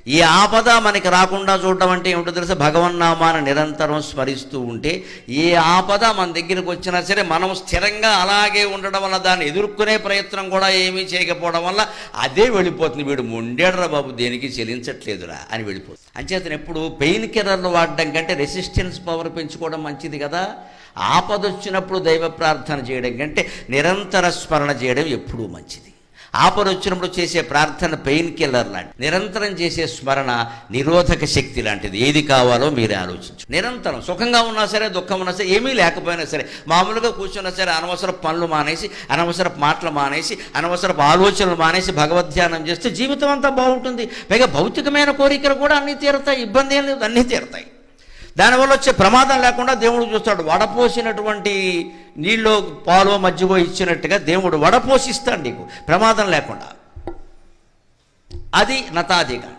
ఈ ఆపద మనకి రాకుండా చూడడం అంటే ఏమిటో తెలుసా? భగవన్నామాన్ని నిరంతరం స్మరిస్తూ ఉంటే ఏ ఆపద మన దగ్గరికి వచ్చినా సరే మనం స్థిరంగా అలాగే ఉండడం వల్ల దాన్ని ఎదుర్కొనే ప్రయత్నం కూడా ఏమీ చేయకపోవడం వల్ల అదే వెళ్ళిపోతుంది. వీడు మొండేడ్రా బాబు, దేనికి చెల్లించట్లేదురా అని వెళ్ళిపోతుంది. అంచేతను ఎప్పుడు పెయిన్ కిల్లర్లు వాడడం కంటే రెసిస్టెన్స్ పవర్ పెంచుకోవడం మంచిది కదా. ఆపద వచ్చినప్పుడు దైవ ప్రార్థన చేయడం కంటే నిరంతర స్మరణ చేయడం ఎప్పుడూ మంచిది. ఆపద వచ్చినప్పుడు చేసే ప్రార్థన పెయిన్ కిల్లర్ లాంటి, నిరంతరం చేసే స్మరణ నిరోధక శక్తి లాంటిది. ఏది కావాలో మీరే ఆలోచించు. నిరంతరం సుఖంగా ఉన్నా సరే, దుఃఖం ఉన్నా సరే, ఏమీ లేకపోయినా సరే, మామూలుగా కూర్చున్నా సరే అనవసర పనులు మానేసి, అనవసరపు మాటలు మానేసి, అనవసరపు ఆలోచనలు మానేసి భగవద్ధ్యానం చేస్తే జీవితం అంతా బాగుంటుంది. పైగా భౌతికమైన కోరికలు కూడా అన్నీ తీరుతాయి, ఇబ్బంది ఏం లేదు, అన్నీ తీరుతాయి. దానివల్ల వచ్చే ప్రమాదం లేకుండా దేవుడు చూస్తాడు. వడపోసినటువంటి నీళ్ళు పాలు మజ్జిగో ఇచ్చినట్టుగా దేవుడు వడపోసిస్తాడు నీకు ప్రమాదం లేకుండా. అది నతాదిగా.